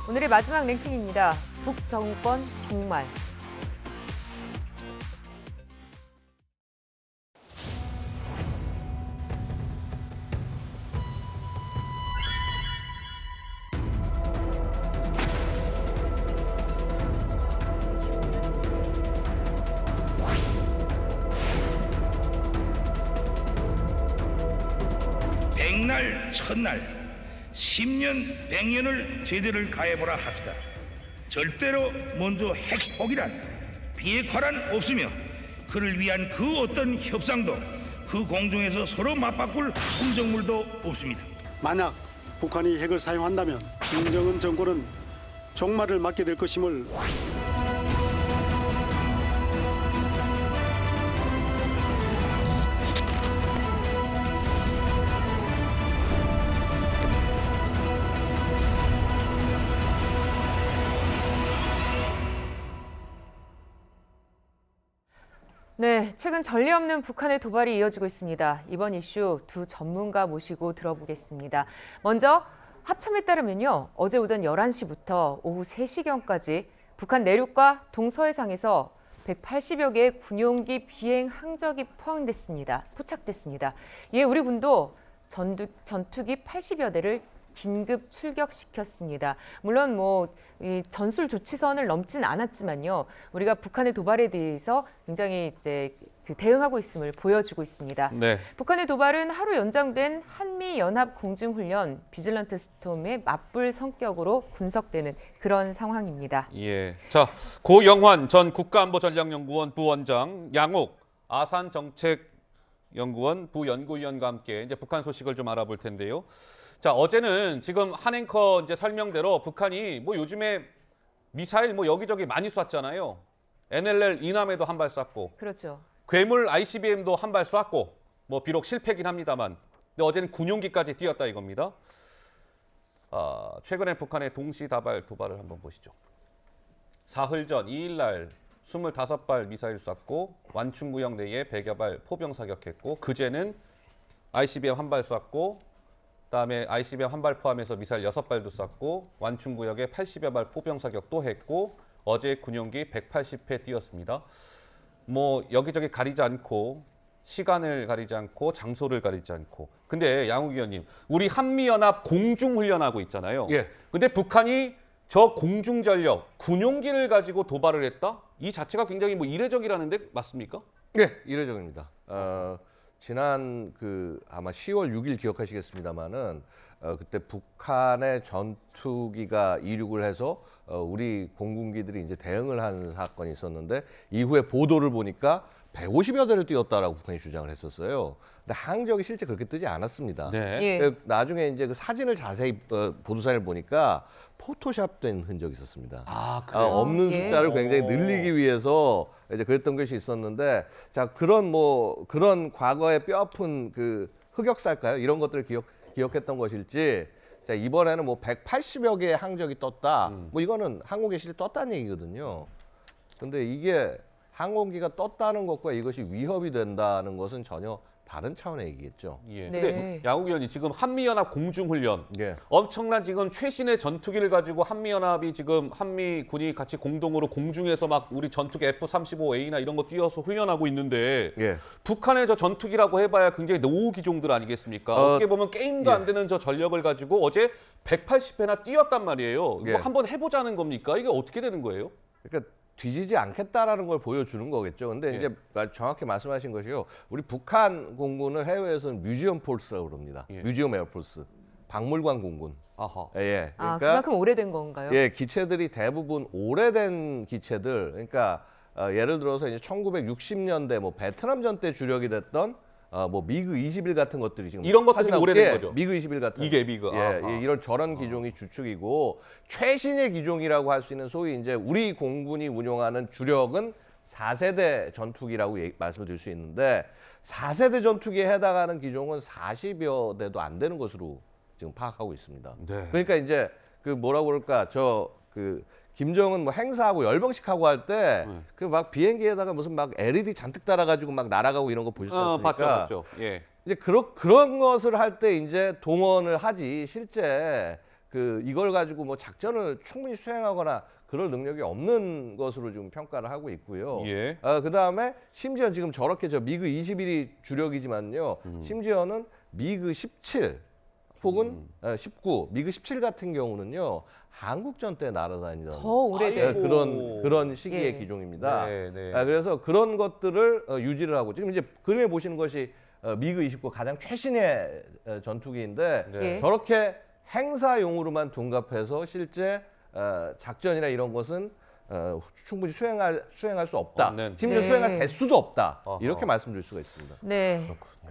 오늘의 마지막 랭킹입니다. 북정권 종말. 백날 첫날 10년 100년을 제재를 가해보라 합시다. 절대로 먼저 핵폭이란 비핵화란 없으며 그를 위한 그 어떤 협상도 그 공중에서 서로 맞바꿀 함정물도 없습니다. 만약 북한이 핵을 사용한다면 김정은 정권은 종말을 맞게 될 것임을 네, 최근 전례 없는 북한의 도발이 이어지고 있습니다. 이번 이슈 두 전문가 모시고 들어보겠습니다. 먼저 합참에 따르면요, 어제 오전 11시부터 오후 3시경까지 북한 내륙과 동서해상에서 180여 개의 군용기 비행 항적이 포착됐습니다. 이에 우리 군도 전투기 80여 대를 긴급 출격시켰습니다. 물론 이 전술 조치선을 넘진 않았지만요, 우리가 북한의 도발에 대해서 굉장히 대응하고 있음을 보여주고 있습니다. 네. 북한의 도발은 하루 연장된 한미연합공중훈련 비질런트 스톰의 맞불 성격으로 분석되는 그런 상황입니다. 예. 자, 고영환 전 국가안보전략연구원 부원장, 양옥 아산정책연구원 부연구위원과 함께 이제 북한 소식을 좀 알아볼 텐데요. 자, 어제는 지금 한 앵커 이제 설명대로 북한이 요즘에 미사일 여기저기 많이 쐈잖아요. NLL 이남에도 한 발 쐈고, 그렇죠. 괴물 ICBM도 한 발 쐈고, 비록 실패긴 합니다만, 근데 어제는 군용기까지 띄었다 이겁니다. 최근에 북한의 동시다발 도발을 한번 보시죠. 사흘 전 2일 날 25발 미사일 쐈고 완충구역 내에 100여 발 포병 사격했고, 그제는 ICBM 한 발 쐈고, 그다음에 ICBM 한 발 포함해서 미사일 6발도 쐈고, 완충구역에 80여 발 포병 사격도 했고, 어제 군용기 180회 띄었습니다. 여기저기 가리지 않고, 시간을 가리지 않고, 장소를 가리지 않고. 근데 양욱 의원님, 우리 한미연합 공중훈련하고 있잖아요. 예. 근데 북한이 저 공중전력, 군용기를 가지고 도발을 했다? 이 자체가 굉장히 이례적이라는데 맞습니까? 예, 이례적입니다. 지난 아마 10월 6일 기억하시겠습니다만은 그때 북한의 전투기가 이륙을 해서 우리 공군기들이 이제 대응을 한 사건이 있었는데, 이후에 보도를 보니까 150여 대를 띄웠다라고 북한이 주장을 했었어요. 근데 항적이 실제 그렇게 뜨지 않았습니다. 네. 예. 나중에 이제 그 사진을 자세히 보도사진을 보니까 포토샵된 흔적이 있었습니다. 그래요? 없는 예. 숫자를 굉장히 늘리기 위해서 이제 그랬던 것이 있었는데, 자, 그런 과거의 뼈아픈 흑역사일까요? 이런 것들을 기억했던 것일지, 자, 이번에는 180여 개의 항적이 떴다. 이거는 항공기 실제 떴다는 얘기거든요. 근데 이게 항공기가 떴다는 것과 이것이 위협이 된다는 것은 전혀 다른 차원의 얘기겠죠. 예. 네. 근데 양욱 의원이 지금 한미연합 공중훈련, 예. 엄청난 지금 최신의 전투기를 가지고 한미연합이 지금 한미군이 같이 공동으로 공중에서 우리 전투기 F-35A나 이런 거 띄워서 훈련하고 있는데, 예. 북한의 저 전투기라고 해봐야 굉장히 노후 기종들 아니겠습니까? 어떻게 보면 게임도 안 되는 저 전력을 가지고 어제 180회나 띄웠단 말이에요. 예. 이거 한번 해보자는 겁니까? 이게 어떻게 되는 거예요? 그러니까 뒤지지 않겠다라는 걸 보여주는 거겠죠. 근데 예. 이제 정확히 말씀하신 것이요. 우리 북한 공군을 해외에서는 뮤지엄 폴스라고 그럽니다. 예. 뮤지엄 에어폴스. 박물관 공군. 아하. 예. 그만큼 오래된 건가요? 예, 기체들이 대부분 오래된 기체들. 그러니까 예를 들어서 이제 1960년대 베트남전 때 주력이 됐던 미그 21 같은 것들이 지금 이런 것도 지금 오래된 거죠? 미그 21 같은 이게 미그. 예, 아하. 이런 저런 기종이 주축이고, 최신의 기종이라고 할 수 있는 소위 이제 우리 공군이 운용하는 주력은 4세대 전투기라고 말씀을 드릴 수 있는데, 4세대 전투기에 해당하는 기종은 40여 대도 안 되는 것으로 지금 파악하고 있습니다. 네. 그러니까 이제 뭐라고 그럴까, 김정은 뭐 행사하고 열병식 하고 할 때 그 막 비행기에다가 무슨 막 LED 잔뜩 달아가지고 막 날아가고 이런 거 보셨지 않습니까? 봤죠. 예. 이제 그런 것을 할 때 이제 동원을 하지, 실제 그 이걸 가지고 뭐 작전을 충분히 수행하거나 그럴 능력이 없는 것으로 지금 평가를 하고 있고요. 예. 그다음에 심지어 지금 저렇게 저 미그 21이 주력이지만요. 심지어는 미그 17 혹은 19, 미그 17 같은 경우는요. 한국전 때 날아다니던 더 오래된. 아이고. 그런 시기의 예. 기종입니다. 네, 네. 그래서 그런 것들을 유지를 하고 지금 이제 그림에 보시는 것이 미그 29 가장 최신의 전투기인데 네. 예. 저렇게 행사용으로만 둔갑해서 실제 작전이나 이런 것은 충분히 수행할 수 없다. 없는. 심지어 네. 수행할 대수도 없다. 어허. 이렇게 말씀드릴 수가 있습니다. 네.